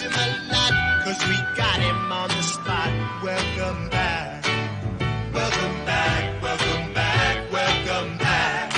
him a lot, 'cause we got him on the spot. Welcome back. Welcome back. Welcome back. Welcome back.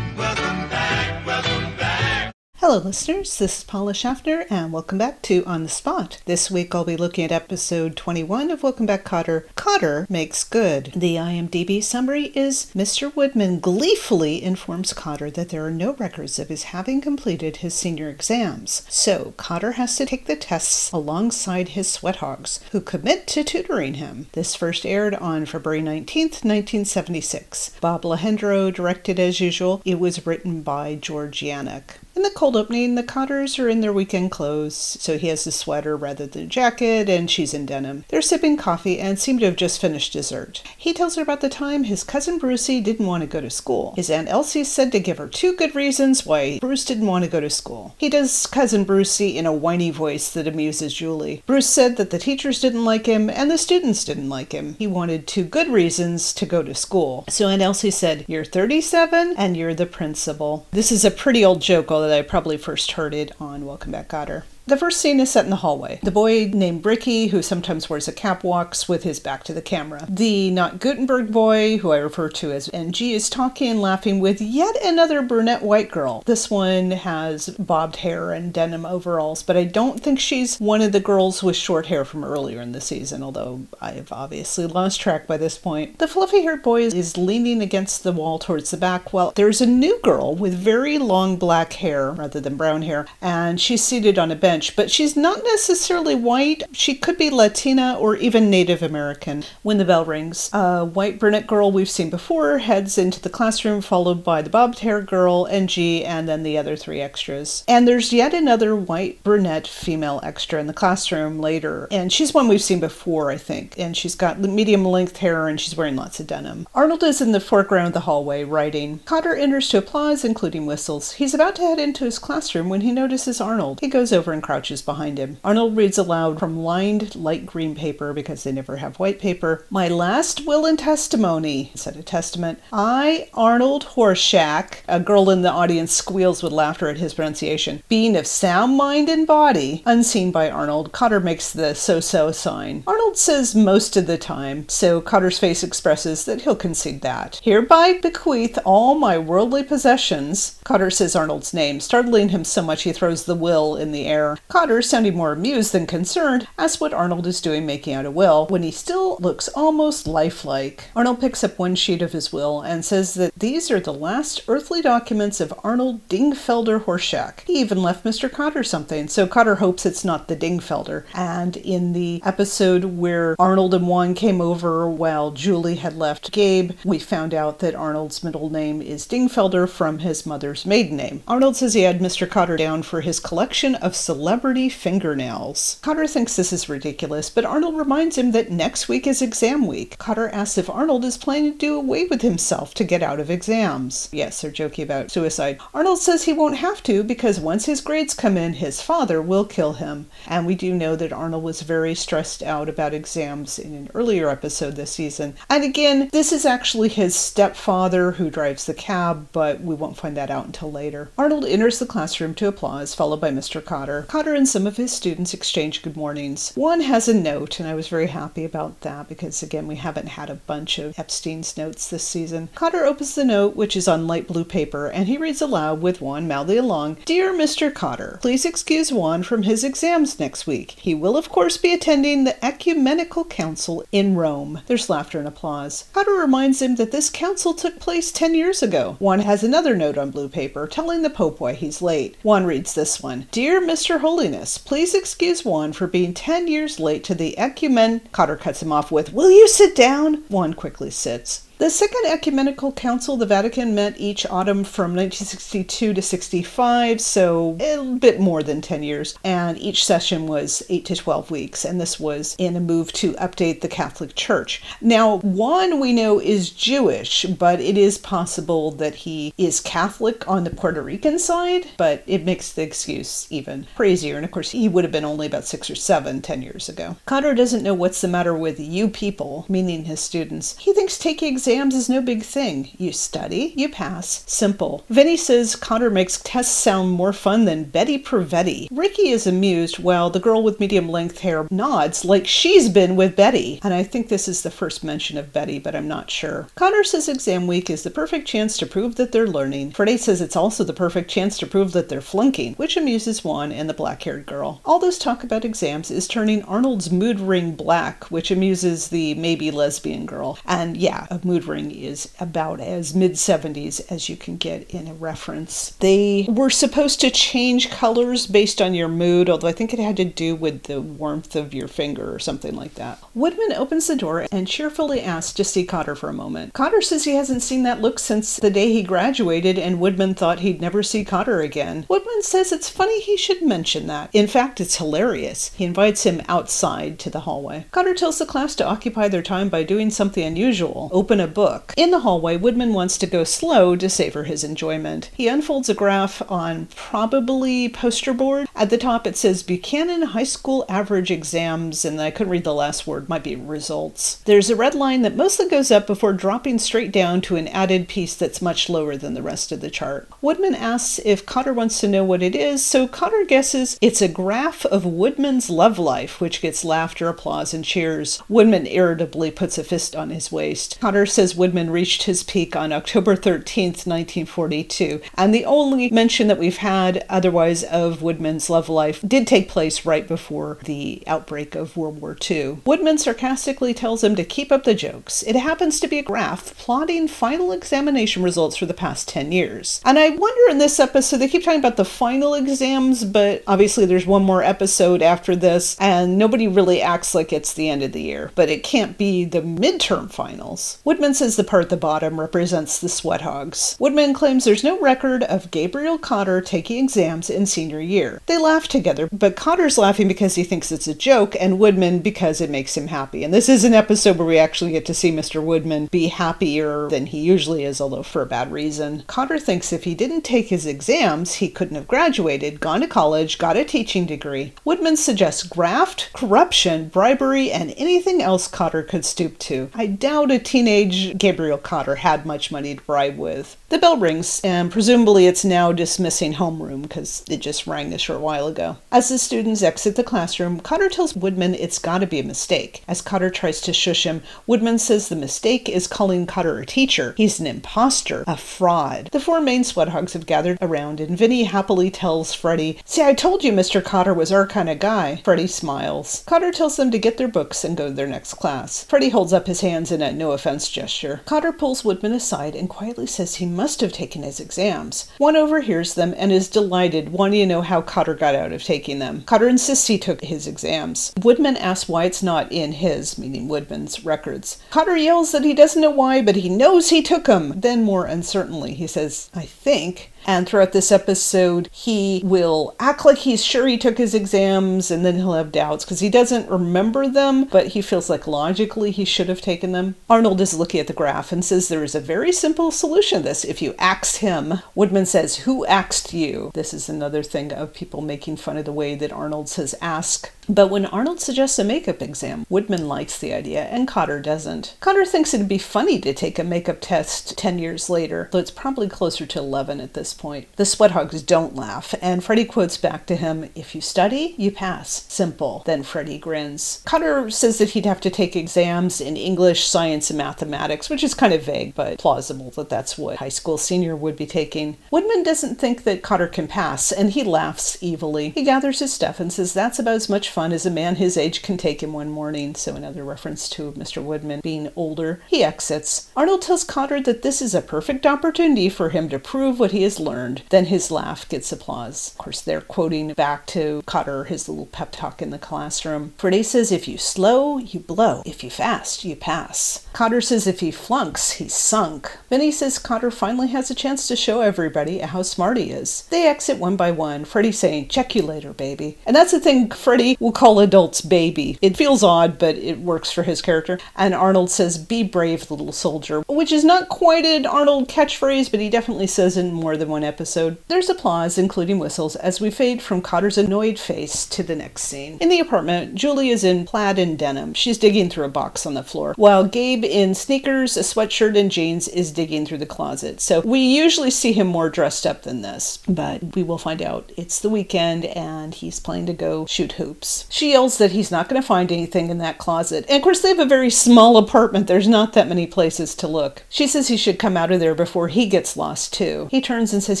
Welcome back. Welcome back. Hello listeners, this is Paula Schaffner and welcome back to On the Spot. This week I'll be looking at episode 21 of Welcome Back Kotter. Kotter makes good. The IMDb summary is Mr. Woodman gleefully informs Kotter that there are no records of his having completed his senior exams. So Kotter has to take the tests alongside his Sweathogs, who commit to tutoring him. This first aired on February 19th, 1976. Bob Lehendro directed as usual. It was written by George Yannick. In the cold opening, the Kotters are in their weekend clothes, so he has a sweater rather than a jacket, and she's in denim. They're sipping coffee and seem to have just finished dessert. He tells her about the time his cousin Brucey didn't want to go to school. His Aunt Elsie said to give her 2 good reasons why Bruce didn't want to go to school. He does cousin Brucey in a whiny voice that amuses Julie. Bruce said that the teachers didn't like him and the students didn't like him. He wanted 2 good reasons to go to school. So Aunt Elsie said, "You're 37 and you're the principal." This is a pretty old joke, although I probably first heard it on Welcome Back Kotter. The first scene is set in the hallway. The boy named Bricky, who sometimes wears a cap, walks with his back to the camera. The not Gutenberg boy, who I refer to as NG, is talking and laughing with yet another brunette white girl. This one has bobbed hair and denim overalls, but I don't think she's one of the girls with short hair from earlier in the season, although I've obviously lost track by this point. The fluffy-haired boy is leaning against the wall towards the back, while there's a new girl with very long black hair rather than brown hair, and she's seated on a bench. But she's not necessarily white. She could be Latina or even Native American. When the bell rings, a white brunette girl we've seen before heads into the classroom, followed by the bobbed hair girl, NG, and then the other 3 extras. And there's yet another white brunette female extra in the classroom later. And she's one we've seen before, I think. And she's got medium length hair and she's wearing lots of denim. Arnold is in the foreground of the hallway writing. Kotter enters to applause, including whistles. He's about to head into his classroom when he notices Arnold. He goes over and crouches behind him. Arnold reads aloud from lined light green paper, because they never have white paper. "My last will and testimony," instead of testament. "I, Arnold Horshack," a girl in the audience squeals with laughter at his pronunciation, "being of sound mind and body." Unseen by Arnold, Kotter makes the so-so sign. Arnold says most of the time, so Kotter's face expresses that he'll concede that. "Hereby bequeath all my worldly possessions." Kotter says Arnold's name, startling him so much he throws the will in the air. Kotter, sounding more amused than concerned, asks what Arnold is doing making out a will, when he still looks almost lifelike. Arnold picks up one sheet of his will and says that these are the last earthly documents of Arnold Dingfelder Horshack. He even left Mr. Kotter something, so Kotter hopes it's not the Dingfelder. And in the episode where Arnold and Juan came over while Julie had left Gabe, we found out that Arnold's middle name is Dingfelder from his mother's maiden name. Arnold says he had Mr. Kotter down for his collection of celebrity fingernails. Kotter thinks this is ridiculous, but Arnold reminds him that next week is exam week. Kotter asks if Arnold is planning to do away with himself to get out of exams. Yes, they're joking about suicide. Arnold says he won't have to, because once his grades come in, his father will kill him. And we do know that Arnold was very stressed out about exams in an earlier episode this season. And again, this is actually his stepfather who drives the cab, but we won't find that out until later. Arnold enters the classroom to applause, followed by Mr. Kotter. Kotter and some of his students exchange good mornings. One has a note, and I was very happy about that because, again, we haven't had a bunch of Epstein's notes this season. Kotter opens the note, which is on light blue paper, and he reads aloud with Juan mouthing along, "Dear Mr. Kotter, please excuse Juan from his exams next week. He will, of course, be attending the Ecumenical Council in Rome." There's laughter and applause. Kotter reminds him that this council took place 10 years ago. Juan has another note on blue paper telling the Pope why he's late. Juan reads this one, "Dear Mr. Holiness, please excuse Juan for being 10 years late to the Kotter cuts him off with, "Will you sit down?" Juan quickly sits. The Second Ecumenical Council of the Vatican met each autumn from 1962 to 65, so a bit more than 10 years, and each session was 8 to 12 weeks, and this was in a move to update the Catholic Church. Now, Juan we know is Jewish, but it is possible that he is Catholic on the Puerto Rican side, but it makes the excuse even crazier, and of course he would have been only about 6 or 7 10 years ago. Kotter doesn't know what's the matter with you people, meaning his students. He thinks taking exams is no big thing. You study, you pass. Simple. Vinny says Kotter makes tests sound more fun than Betty Provetti. Ricky is amused while the girl with medium-length hair nods like she's been with Betty. And I think this is the first mention of Betty, but I'm not sure. Kotter says exam week is the perfect chance to prove that they're learning. Freddie says it's also the perfect chance to prove that they're flunking, which amuses Juan and the black-haired girl. Aldo's talk about exams is turning Arnold's mood ring black, which amuses the maybe lesbian girl. And yeah, a mood ring is about as mid-70s as you can get in a reference. They were supposed to change colors based on your mood, although I think it had to do with the warmth of your finger or something like that. Woodman opens the door and cheerfully asks to see Kotter for a moment. Kotter says he hasn't seen that look since the day he graduated, and Woodman thought he'd never see Kotter again. Woodman says it's funny he should mention that. In fact, it's hilarious. He invites him outside to the hallway. Kotter tells the class to occupy their time by doing something unusual. Open a book. In the hallway, Woodman wants to go slow to savor his enjoyment. He unfolds a graph on probably poster board. At the top it says Buchanan High School average exams, and I couldn't read the last word, might be results. There's a red line that mostly goes up before dropping straight down to an added piece that's much lower than the rest of the chart. Woodman asks if Kotter wants to know what it is, so Kotter guesses it's a graph of Woodman's love life, which gets laughter, applause, and cheers. Woodman irritably puts a fist on his waist. Kotter says Woodman reached his peak on October 13th, 1942, and the only mention that we've had otherwise of Woodman's love life did take place right before the outbreak of World War II. Woodman sarcastically tells him to keep up the jokes. It happens to be a graph plotting final examination results for the past 10 years. And I wonder in this episode, they keep talking about the final exams, but obviously there's one more episode after this, and nobody really acts like it's the end of the year. But it can't be the midterm finals. Woodman says the part at the bottom represents the Sweathogs. Woodman claims there's no record of Gabriel Kotter taking exams in senior year. They laugh together, but Kotter's laughing because he thinks it's a joke, and Woodman because it makes him happy. And this is an episode where we actually get to see Mr. Woodman be happier than he usually is, although for a bad reason. Kotter thinks if he didn't take his exams, he couldn't have graduated, gone to college, got a teaching degree. Woodman suggests graft, corruption, bribery, and anything else Kotter could stoop to. I doubt a teenage Gabriel Kotter had much money to bribe with. The bell rings, and presumably it's now dismissing homeroom because it just rang a short while ago. As the students exit the classroom, Kotter tells Woodman it's gotta be a mistake. As Kotter tries to shush him, Woodman says the mistake is calling Kotter a teacher. He's an imposter, a fraud. The four main Sweathogs have gathered around, and Vinny happily tells Freddie, "See, I told you Mr. Kotter was our kind of guy." Freddie smiles. Kotter tells them to get their books and go to their next class. Freddie holds up his hands in a no-offense gesture. Kotter pulls Woodman aside and quietly says he must have taken his exams. One overhears them and is delighted, wanting to know how Kotter got out of taking them. Kotter insists he took his exams. Woodman asks why it's not in his, meaning Woodman's, records. Kotter yells that he doesn't know why, but he knows he took them. Then more uncertainly, he says, "I think." And throughout this episode, he will act like he's sure he took his exams, and then he'll have doubts because he doesn't remember them, but he feels like logically he should have taken them. Arnold is looking at the graph and says there is a very simple solution to this if you axe him. Woodman says, "Who axed you?" This is another thing of people making fun of the way that Arnold says ask. But when Arnold suggests a makeup exam, Woodman likes the idea, and Kotter doesn't. Kotter thinks it'd be funny to take a makeup test 10 years later, though it's probably closer to 11 at this point. The Sweathogs don't laugh, and Freddie quotes back to him, "If you study, you pass. Simple." Then Freddie grins. Kotter says that he'd have to take exams in English, science, and mathematics, which is kind of vague, but plausible that that's what high school senior would be taking. Woodman doesn't think that Kotter can pass, and he laughs evilly. He gathers his stuff and says that's about as much fun as a man his age can take in one morning, so another reference to Mr. Woodman being older. He exits. Arnold tells Kotter that this is a perfect opportunity for him to prove what he has learned. Then his laugh gets applause. Of course, they're quoting back to Kotter, his little pep talk in the classroom. Freddie says if you slow, you blow. If you fast, you pass. Kotter says if he flunks, he's sunk. Vinny says Kotter finally has a chance to show everybody how smart he is. They exit one by one, Freddie saying, "Check you later, baby." And that's the thing, Freddie will call adults baby. It feels odd, but it works for his character. And Arnold says, "Be brave, little soldier," which is not quite an Arnold catchphrase, but he definitely says it in more the than one episode. There's applause, including whistles, as we fade from Kotter's annoyed face to the next scene. In the apartment, Julie is in plaid and denim. She's digging through a box on the floor, while Gabe in sneakers, a sweatshirt, and jeans is digging through the closet. So we usually see him more dressed up than this, but we will find out. It's the weekend and he's planning to go shoot hoops. She yells that he's not going to find anything in that closet. And of course, they have a very small apartment. There's not that many places to look. She says he should come out of there before he gets lost too. He turns and says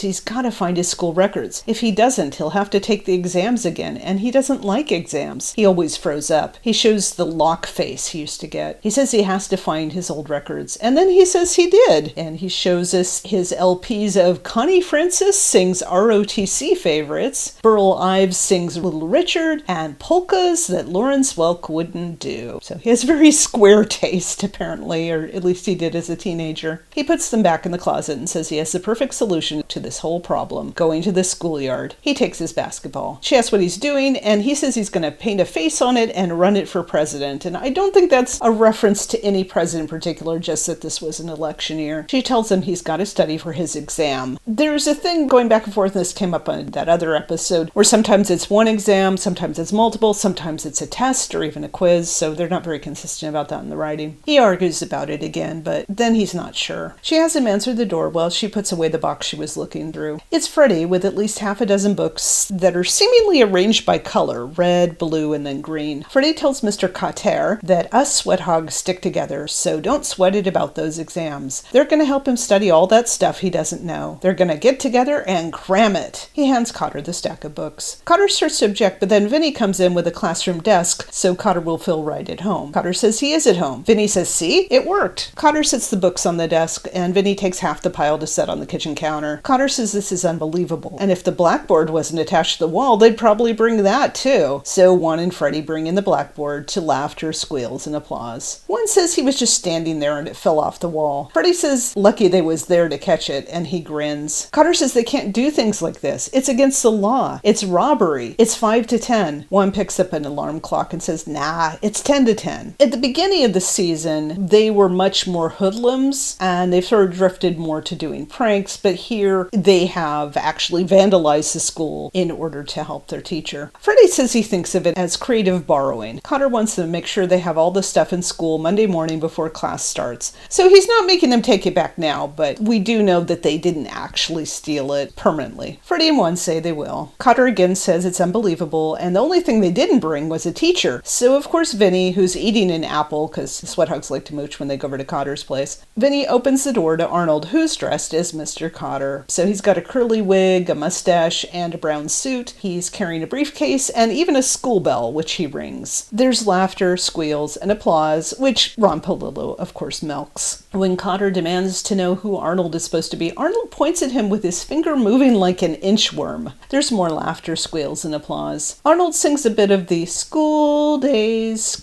he's got to find his school records. If he doesn't, he'll have to take the exams again, and he doesn't like exams. He always froze up. He shows the lock face he used to get. He says he has to find his old records, and then he says he did. And he shows us his LPs of Connie Francis sings ROTC favorites, Burl Ives sings Little Richard, and polkas that Lawrence Welk wouldn't do. So he has very square taste, apparently, or at least he did as a teenager. He puts them back in the closet and says he has the perfect solution to this whole problem, going to the schoolyard. He takes his basketball. She asks what he's doing, and he says he's going to paint a face on it and run it for president. And I don't think that's a reference to any president in particular, just that this was an election year. She tells him he's got to study for his exam. There's a thing going back and forth, and this came up on that other episode, where sometimes it's one exam, sometimes it's multiple, sometimes it's a test or even a quiz, so they're not very consistent about that in the writing. He argues about it again, but then he's not sure. She has him answer the door while she puts away the box she was looking through. It's Freddie with at least half a dozen books that are seemingly arranged by color, red, blue, and then green. Freddie tells Mr. Kotter that us Sweathogs stick together, so don't sweat it about those exams. They're going to help him study all that stuff he doesn't know. They're going to get together and cram it. He hands Kotter the stack of books. Kotter starts to object, but then Vinny comes in with a classroom desk, so Kotter will feel right at home. Kotter says he is at home. Vinny says, see, it worked. Kotter sets the books on the desk, and Vinny takes half the pile to set on the kitchen counter. Kotter says this is unbelievable, and if the blackboard wasn't attached to the wall, they'd probably bring that too. So Juan and Freddie bring in the blackboard to laughter, squeals, and applause. Juan says he was just standing there and it fell off the wall. Freddie says lucky they was there to catch it, and he grins. Kotter says they can't do things like this. It's against the law. It's robbery. It's 5 to 10. Juan picks up an alarm clock and says, nah, it's 10 to 10. At the beginning of the season, they were much more hoodlums, and they've sort of drifted more to doing pranks, but here they have actually vandalized the school in order to help their teacher. Freddie says he thinks of it as creative borrowing. Kotter wants them to make sure they have all the stuff in school Monday morning before class starts. So he's not making them take it back now, but we do know that they didn't actually steal it permanently. Freddie and Juan say they will. Kotter again says it's unbelievable, and the only thing they didn't bring was a teacher. So of course Vinny, who's eating an apple, because Sweathogs like to mooch when they go over to Kotter's place, Vinny opens the door to Arnold, who's dressed as Mr. Kotter. So he's got a curly wig, a mustache, and a brown suit. He's carrying a briefcase and even a school bell, which he rings. There's laughter, squeals, and applause, which Ron Palillo, of course, milks. When Kotter demands to know who Arnold is supposed to be, Arnold points at him with his finger moving like an inchworm. There's more laughter, squeals, and applause. Arnold sings a bit of the school days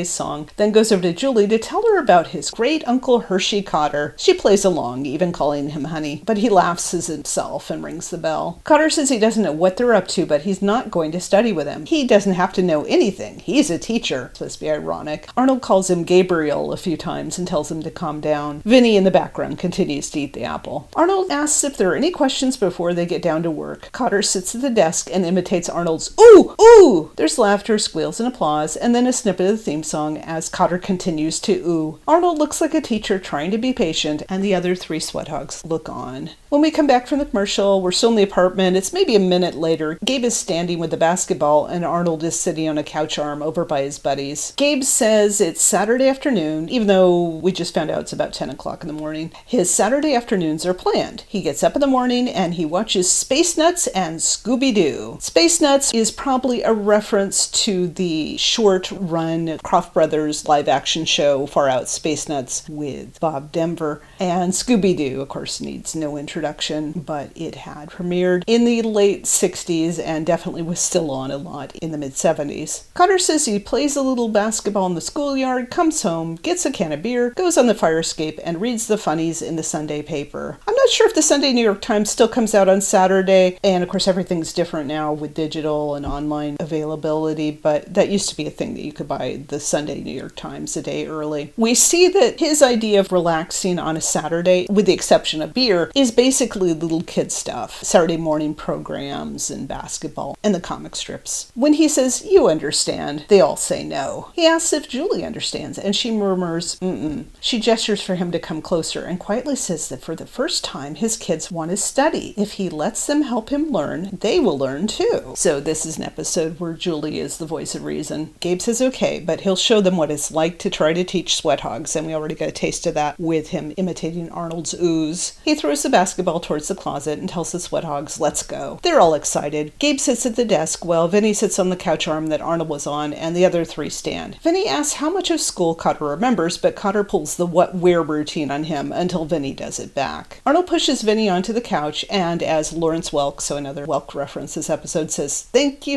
song, then goes over to Julie to tell her about his great uncle Hershey Kotter. She plays along, even calling him honey, but he laughs as himself and rings the bell. Kotter says he doesn't know what they're up to, but he's not going to study with him. He doesn't have to know anything. He's a teacher. It's supposed to be ironic. Arnold calls him Gabriel a few times and tells him to calm down. Vinny in the background continues to eat the apple. Arnold asks if there are any questions before they get down to work. Kotter sits at the desk and imitates Arnold's ooh, ooh. There's laughter, squeals, and applause, and then a snippet of the theme song as Kotter continues to ooh. Arnold looks like a teacher trying to be patient, and the other three Sweathogs look on. When we come back from the commercial, we're still in the apartment. It's maybe a minute later. Gabe is standing with the basketball, and Arnold is sitting on a couch arm over by his buddies. Gabe says it's Saturday afternoon, even though we just found out it's about 10 o'clock in the morning. His Saturday afternoons are planned. He gets up in the morning and he watches Space Nuts and Scooby-Doo. Space Nuts is probably a reference to the short-run Kroft Brothers live-action show Far Out Space Nuts with Bob Denver. And Scooby-Doo, of course, needs no introduction, but it had premiered in the late 60s and definitely was still on a lot in the mid-70s. Kotter says he plays a little basketball in the schoolyard, comes home, gets a can of beer, goes on the fire escape, and reads the funnies in the Sunday paper. I'm not not sure if the Sunday New York Times still comes out on Saturday, and of course everything's different now with digital and online availability, but that used to be a thing that you could buy the Sunday New York Times a day early. We see that his idea of relaxing on a Saturday, with the exception of beer, is basically little kid stuff. Saturday morning programs and basketball and the comic strips. When he says, "You understand," they all say no. He asks if Julie understands, and she murmurs, "Mm-mm." She gestures for him to come closer and quietly says that for the first time his kids want to study. If he lets them help him learn, they will learn too. So this is an episode where Julie is the voice of reason. Gabe says okay, but he'll show them what it's like to try to teach Sweathogs, and we already got a taste of that with him imitating Arnold's ooze. He throws the basketball towards the closet and tells the Sweathogs, "Let's go." They're all excited. Gabe sits at the desk while Vinny sits on the couch arm that Arnold was on, and the other three stand. Vinny asks how much of school Kotter remembers, but Kotter pulls the what-where routine on him until Vinny does it back. Arnold pushes Vinny onto the couch, and as Lawrence Welk, so another Welk reference this episode, says, thank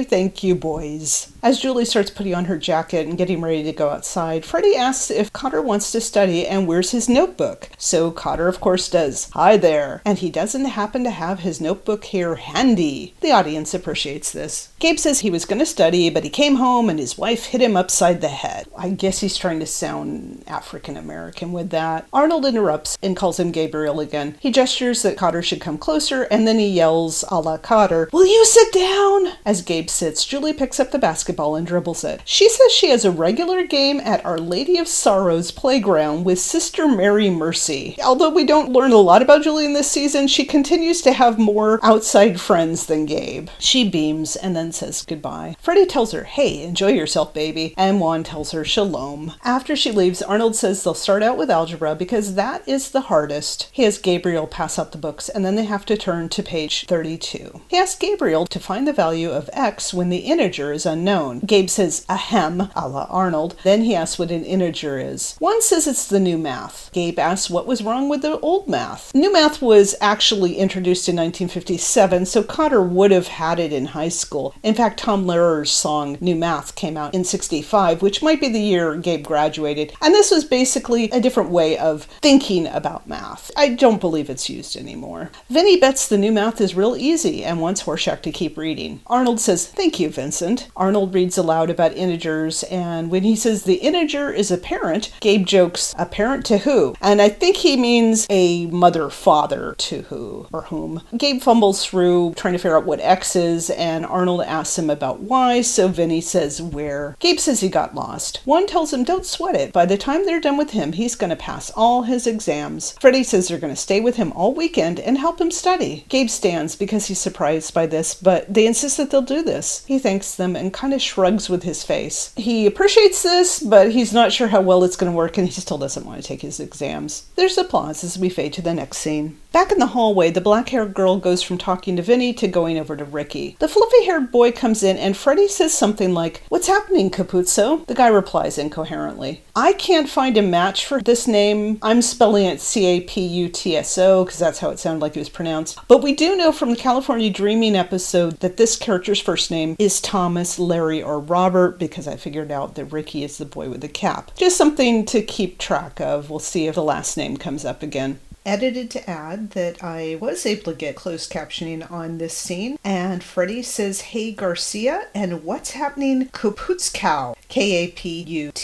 you, boys." As Julie starts putting on her jacket and getting ready to go outside, Freddie asks if Kotter wants to study and where's his notebook. So Kotter, of course, does. "Hi there." And he doesn't happen to have his notebook here handy. The audience appreciates this. Gabe says he was going to study, but he came home and his wife hit him upside the head. I guess he's trying to sound African-American with that. Arnold interrupts and calls him Gabriel again. He gestures that Kotter should come closer, and then he yells, a la Kotter, "Will you sit down?" As Gabe sits, Julie picks up the basketball and dribbles it. She says she has a regular game at Our Lady of Sorrows playground with Sister Mary Mercy. Although we don't learn a lot about Julie in this season, she continues to have more outside friends than Gabe. She beams and then says goodbye. Freddie tells her, "Hey, enjoy yourself, baby," and Juan tells her shalom. After she leaves, Arnold says they'll start out with algebra because that is the hardest. He has Gabriel pass out the books, and then they have to turn to page 32. He asks Gabriel to find the value of x when the integer is unknown. Gabe says, ahem, a la Arnold. Then he asks what an integer is. Juan says it's the new math. Gabe asks what was wrong with the old math. New math was actually introduced in 1957, so Kotter would have had it in high school. In fact, Tom Lehrer's song New Math came out in 65, which might be the year Gabe graduated, and this was basically a different way of thinking about math. I don't believe it's used anymore. Vinny bets the new math is real easy and wants Horshack to keep reading. Arnold says, "Thank you, Vincent." Arnold reads aloud about integers, and when he says the integer is a parent, Gabe jokes, "A parent to who?" And I think he means a mother-father to who or whom. Gabe fumbles through trying to figure out what x is, and Arnold asks him about y, so Vinny says where. Gabe says he got lost. One tells him don't sweat it. By the time they're done with him, he's going to pass all his exams. Freddie says they're going to stay with him all weekend and help him study. Gabe stands because he's surprised by this, but they insist that they'll do this. He thanks them and kind of shrugs with his face. He appreciates this, but he's not sure how well it's going to work, and he still doesn't want to take his exams. There's applause as we fade to the next scene. Back in the hallway, the black-haired girl goes from talking to Vinny to going over to Ricky. The fluffy-haired boy comes in, and Freddie says something like, "What's happening, Capuzzo?" The guy replies incoherently. "I can't find a match for this name. I'm spelling it Caputso, because that's how it sounded like it was pronounced. But we do know from the California Dreaming episode that this character's first name is Thomas, Larry, or Robert, because I figured out that Ricky is the boy with the cap. Just something to keep track of. We'll see if the last name comes up again." Edited to add that I was able to get closed captioning on this scene, and Freddie says, "Hey Garcia," and "What's happening, Kaputzkow?" Kaputzkow.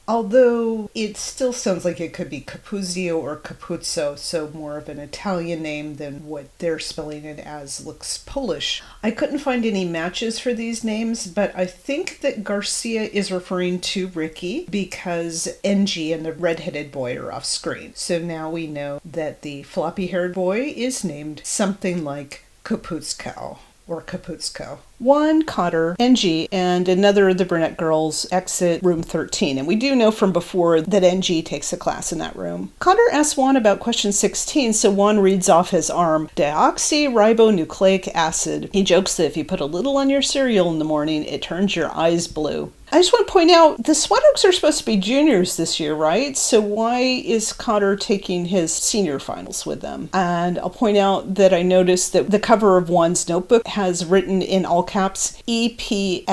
Although it still sounds like it could be Capuzio or Capuzzo, so more of an Italian name than what they're spelling it as looks Polish. I couldn't find any matches for these names, but I think that Garcia is referring to Ricky because NG and the redheaded boy are off screen. So now we know that the floppy-haired boy is named something like Kaputzkow or Capuzco. One, Kotter, NG, and another of the brunette girls exit room 13, and we do know from before that NG takes a class in that room. Kotter asks Juan about question 16, so Juan reads off his arm, deoxyribonucleic acid. He jokes that if you put a little on your cereal in the morning, it turns your eyes blue. I just want to point out, the Sweathogs are supposed to be juniors this year, right? So why is Kotter taking his senior finals with them? And I'll point out that I noticed that the cover of Juan's notebook has written in all caps, E-P-S-T-I-E-N.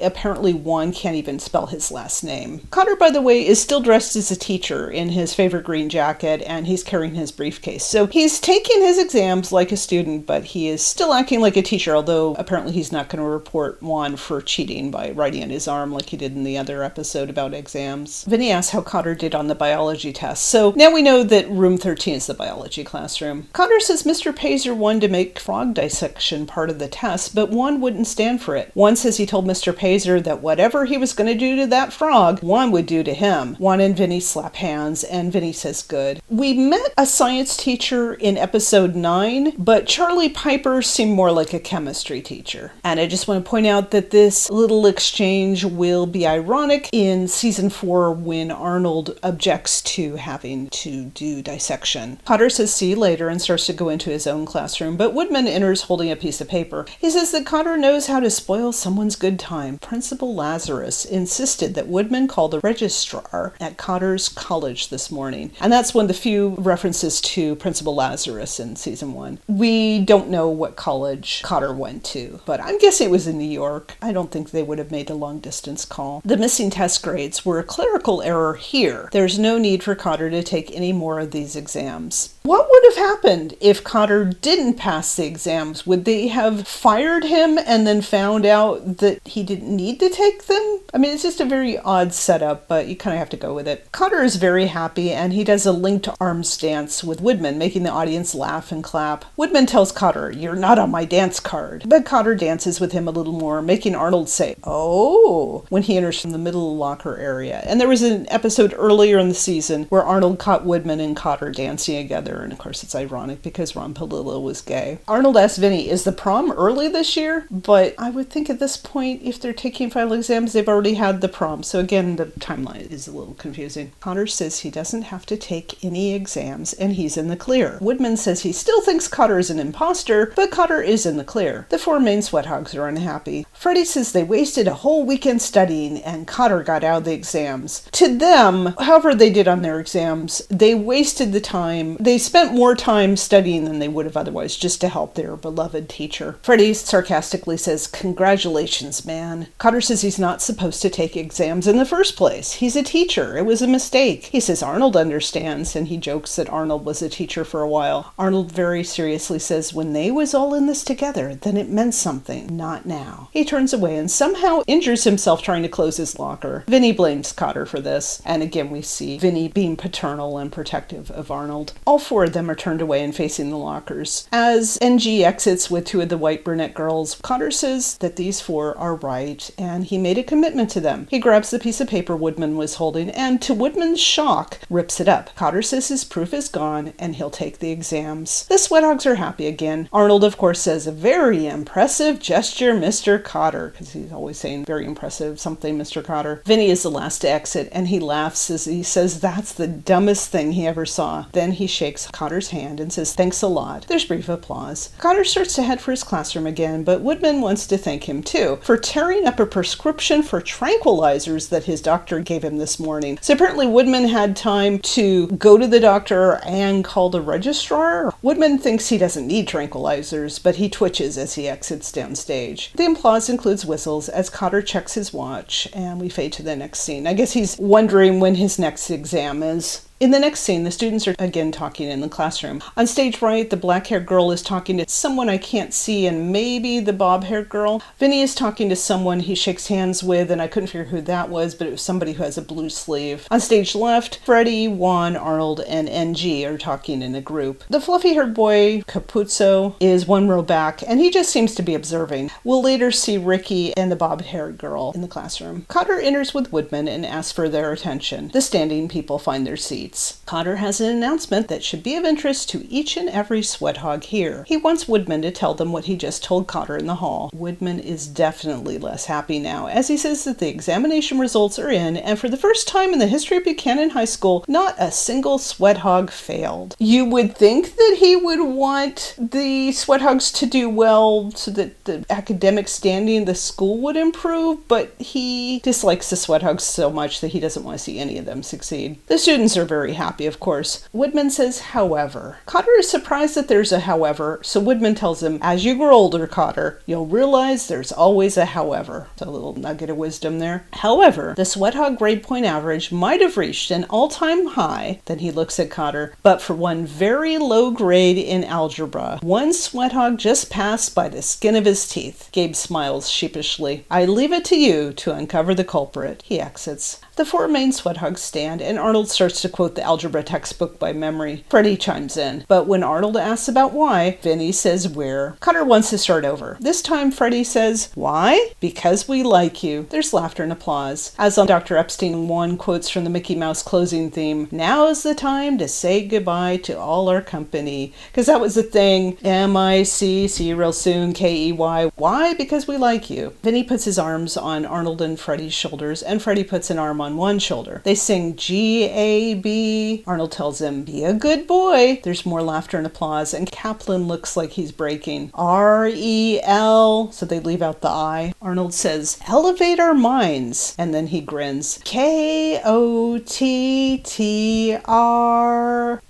Apparently Juan can't even spell his last name. Kotter, by the way, is still dressed as a teacher in his favorite green jacket, and he's carrying his briefcase. So he's taking his exams like a student, but he is still acting like a teacher, although apparently he's not going to report Juan for cheating by writing on his arm like he did in the other episode about exams. Vinny asks how Kotter did on the biology test. So now we know that room 13 is the biology classroom. Kotter says Mr. Pazer wanted to make frog dissection part of the test, but Juan wouldn't stand for it. Juan says he told Mr. Pazer that whatever he was going to do to that frog, Juan would do to him. Juan and Vinny slap hands, and Vinny says good. We met a science teacher in episode 9, but Charlie Piper seemed more like a chemistry teacher. And I just want to point out that this little exchange will be ironic in season 4 when Arnold objects to having to do dissection. Kotter says see you later and starts to go into his own classroom, but Woodman enters holding a piece of paper. He says that Kotter knows how to spoil someone's good time. Principal Lazarus insisted that Woodman call the registrar at Kotter's college this morning. And that's one of the few references to Principal Lazarus in season 1. We don't know what college Kotter went to, but I'm guessing it was in New York. I don't think they would have made a long distance call. The missing test grades were a clerical error here. There's no need for Kotter to take any more of these exams. What would have happened if Kotter didn't pass the exams? Would they have fired him and then found out that he didn't need to take them? I mean, it's just a very odd setup, but you kind of have to go with it. Kotter is very happy, and he does a linked arms dance with Woodman, making the audience laugh and clap. Woodman tells Kotter, "You're not on my dance card." But Kotter dances with him a little more, making Arnold say, "Oh," when he enters from the middle locker area. And there was an episode earlier in the season where Arnold caught Woodman and Kotter dancing together, and of course it's ironic because Ron Palillo was gay. Arnold asks Vinny, is the prom early this year? But I would think at this point, if they're taking final exams, they've already had the prom. So again, the timeline is a little confusing. Kotter says he doesn't have to take any exams and he's in the clear. Woodman says he still thinks Kotter is an imposter, but Kotter is in the clear. The 4 main Sweathogs are unhappy. Freddie says they wasted a whole weekend studying and Kotter got out of the exams. To them, however they did on their exams, they wasted the time. They spent more time studying than they would have otherwise just to help their beloved teacher. Freddie sarcastically says, "Congratulations, man." Kotter says he's not supposed to take exams in the first place. He's a teacher. It was a mistake. He says Arnold understands, and he jokes that Arnold was a teacher for a while. Arnold very seriously says when they was all in this together, then it meant something, not now. He turns away and somehow injures himself trying to close his locker. Vinny blames Kotter for this, and again we see Vinny being paternal and protective of Arnold. All 4 of them are turned away and facing the lockers. As NG exits with 2 of the white brunette girls, Kotter says that these 4 are right, and he made a commitment to them. He grabs the piece of paper Woodman was holding, and to Woodman's shock, rips it up. Kotter says his proof is gone, and he'll take the exams. The Sweathogs are happy again. Arnold, of course, says, "A very impressive gesture, Mr. Kotter," because he's always saying very impressive something, Mr. Kotter. Vinny is the last to exit, and he laughs as he says that's the dumbest thing he ever saw. Then he shakes Kotter's hand and says, "Thanks a lot." There's brief applause. Kotter starts to head for his classroom again, but Woodman wants to thank him too for tearing up a prescription for tranquilizers that his doctor gave him this morning. So apparently Woodman had time to go to the doctor and call the registrar. Woodman thinks he doesn't need tranquilizers, but he twitches as he exits downstage. The applause includes whistles as Kotter checks his watch, and we fade to the next scene. I guess he's wondering when his next exam is. In the next scene, the students are again talking in the classroom. On stage right, the black-haired girl is talking to someone I can't see, and maybe the bob-haired girl. Vinny is talking to someone he shakes hands with, and I couldn't figure who that was, but it was somebody who has a blue sleeve. On stage left, Freddie, Juan, Arnold, and NG are talking in a group. The fluffy-haired boy, Capuzzo, is 1 row back, and he just seems to be observing. We'll later see Ricky and the bob-haired girl in the classroom. Kotter enters with Woodman and asks for their attention. The standing people find their seat. sheets. Kotter has an announcement that should be of interest to each and every Sweathog here. He wants Woodman to tell them what he just told Kotter in the hall. Woodman is definitely less happy now, as he says that the examination results are in, and for the first time in the history of Buchanan High School, not a single Sweathog failed. You would think that he would want the Sweathogs to do well so that the academic standing of the school would improve, but he dislikes the Sweathogs so much that he doesn't want to see any of them succeed. The students are very happy, of course. Woodman says, however. Kotter is surprised that there's a however, so Woodman tells him, as you grow older, Kotter, you'll realize there's always a however. It's a little nugget of wisdom there. However, the Sweathog grade point average might have reached an all-time high, then he looks at Kotter, but for one very low grade in algebra. One Sweathog just passed by the skin of his teeth. Gabe smiles sheepishly. I leave it to you to uncover the culprit. He exits. The four main Sweathogs stand, and Arnold starts to quote the algebra textbook by memory. Freddie chimes in, but when Arnold asks about why, Vinny says where. Kotter wants to start over. This time, Freddie says, why? Because we like you. There's laughter and applause. As on Dr. Epstein 1 quotes from the Mickey Mouse closing theme, now is the time to say goodbye to all our company. Because that was the thing, M-I-C, see you real soon, K-E-Y. Why? Because we like you. Vinny puts his arms on Arnold and Freddie's shoulders, and Freddie puts an arm on one shoulder. They sing G-A-B. Arnold tells him, be a good boy. There's more laughter and applause, and Kaplan looks like he's breaking. R-E-L. So they leave out the I. Arnold says, elevate our minds. And then he grins. K-O-T-T-R.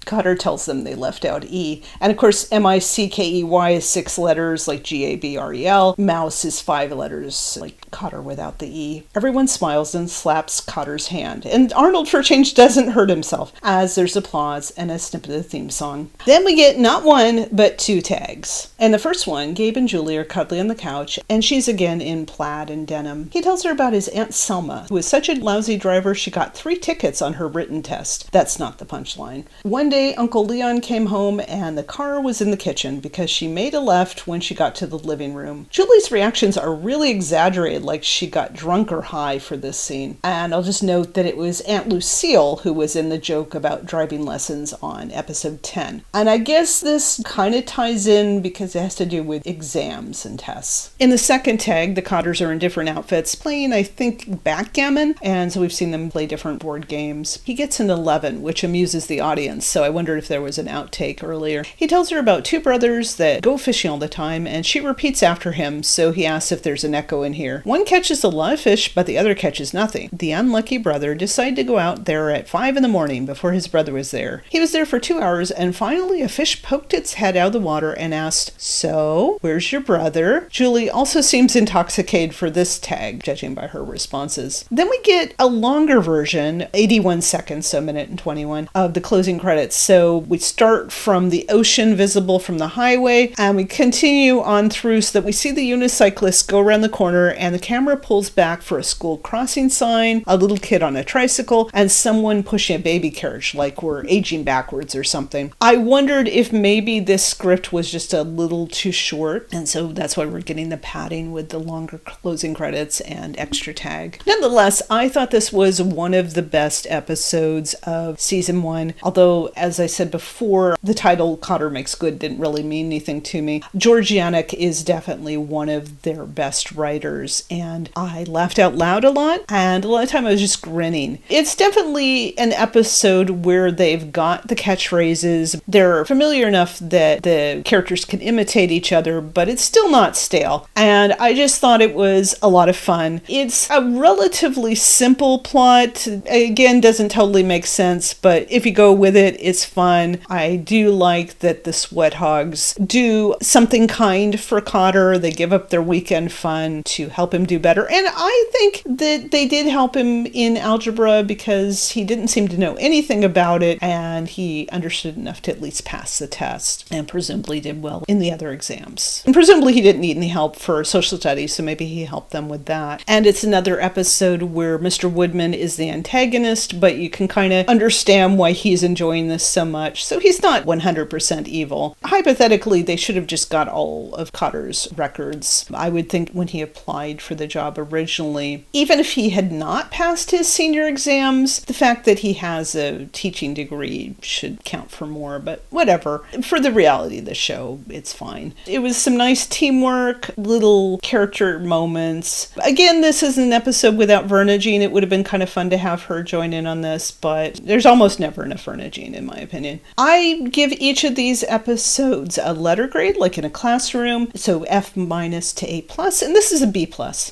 Kotter tells them they left out E. And of course, M-I-C-K-E-Y is 6 letters like G-A-B-R-E-L. Mouse is 5 letters like Kotter without the E. Everyone smiles and slaps Kotter's hand. And Arnold, for a change, doesn't hurt himself, as there's applause and a snippet of the theme song. Then we get not one, but 2 tags. And the first one, Gabe and Julie are cuddly on the couch, and she's again in plaid and denim. He tells her about his Aunt Selma, who is such a lousy driver she got 3 tickets on her written test. That's not the punchline. One day, Uncle Leon came home and the car was in the kitchen because she made a left when she got to the living room. Julie's reactions are really exaggerated, like she got drunk or high for this scene. And I'll just note that it was Aunt Lucille who was in the joke about driving lessons on episode 10. And I guess this kind of ties in because it has to do with exams and tests. In the second tag, the Kotters are in different outfits, playing, I think, backgammon, and so we've seen them play different board games. He gets an 11, which amuses the audience, so I wondered if there was an outtake earlier. He tells her about 2 brothers that go fishing all the time, and she repeats after him, so he asks if there's an echo in here. One catches a lot of fish, but the other catches nothing. The unlucky brother decided to go out there at 5 in the morning before his brother was there. He was there for 2 hours, and finally a fish poked its head out of the water and asked, so, where's your brother? Julie also seems intoxicated for this tag, judging by her responses. Then we get a longer version, 81 seconds, so a minute and 21, of the closing credits. So we start from the ocean visible from the highway, and we continue on through so that we see the unicyclists go around the corner, and the camera pulls back for a school crossing sign, a little kid on a tricycle, and someone pushing a baby carriage, like we're aging backwards or something. I wondered if maybe this script was just a little too short, and so that's why we're getting the padding with the longer closing credits and extra tag. Nonetheless, I thought this was one of the best episodes of season 1, although, as I said before, the title Kotter Makes Good didn't really mean anything to me. George Yannick is definitely one of their best writers, and I laughed out loud a lot, and a lot of time I was just grinning. It's definitely an episode where they've got the catchphrases. They're familiar enough that the characters can imitate each other, but it's still not stale. And I just thought it was a lot of fun. It's a relatively simple plot. Again, doesn't totally make sense, but if you go with it, it's fun. I do like that the Sweathogs do something kind for Kotter. They give up their weekend fun to help him do better. And I think that they did help him in algebra because he didn't seem to know anything about it, and he understood enough to at least pass the test, and presumably did well in the other exams. And presumably he didn't need any help for social studies, so maybe he helped them with that. And it's another episode where Mr. Woodman is the antagonist, but you can kind of understand why he's enjoying this so much. So he's not 100% evil. Hypothetically, they should have just got all of Kotter's records. I would think when he applied for the job originally, even if he had not passed his senior exams, the fact that he has has a teaching degree should count for more, but whatever. For the reality of the show, it's fine. It was some nice teamwork, little character moments. Again, this is an episode without Verna Jean. It would have been kind of fun to have her join in on this, but there's almost never enough Verna Jean, in my opinion. I give each of these episodes a letter grade, like in a classroom, so F- to A+, and this is a B+.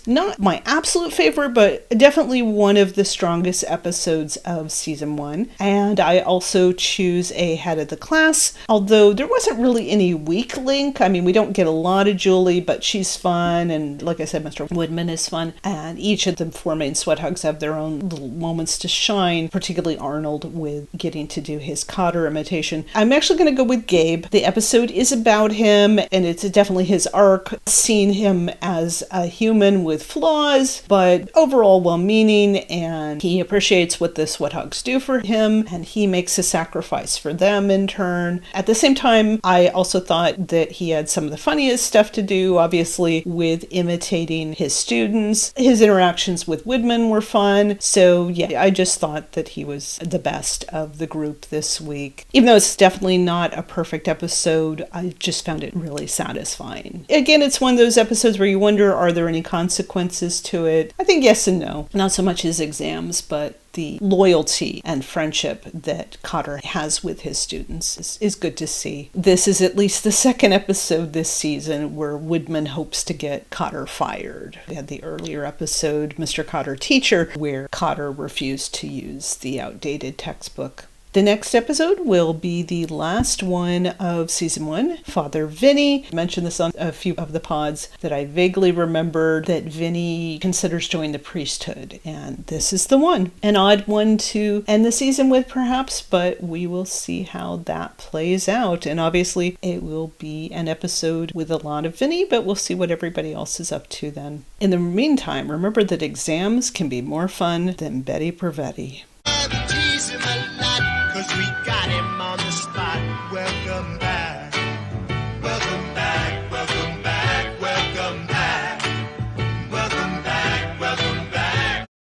Not my absolute favorite, but definitely one of the strongest episodes of season 1. And I also choose a head of the class, although there wasn't really any weak link. I mean, we don't get a lot of Julie, but she's fun, and like I said, Mr. Woodman is fun, and each of the 4 main Sweathogs have their own little moments to shine, particularly Arnold with getting to do his Kotter imitation. I'm actually going to go with Gabe. The episode is about him, and it's definitely his arc, seeing him as a human with flaws, but overall well-meaning, and he appreciates what the Sweathogs do for him, and he makes a sacrifice for them in turn. At the same time, I also thought that he had some of the funniest stuff to do, obviously, with imitating his students. His interactions with Woodman were fun, so yeah, I just thought that he was the best of the group this week. Even though it's definitely not a perfect episode, I just found it really satisfying. Again, it's one of those episodes where you wonder, are there any consequences to it? I think yes and no. Not so much his exams, but the loyalty and friendship that Kotter has with his students is good to see. This is at least the second episode this season where Woodman hopes to get Kotter fired. We had the earlier episode, Mr. Kotter Teacher, where Kotter refused to use the outdated textbook. The next episode will be the last one of season 1, Father Vinny. I mentioned this on a few of the pods that I vaguely remembered that Vinny considers joining the priesthood, and this is the one. An odd one to end the season with, perhaps, but we will see how that plays out. And obviously, it will be an episode with a lot of Vinny, but we'll see what everybody else is up to then. In the meantime, remember that exams can be more fun than Betty Provetti.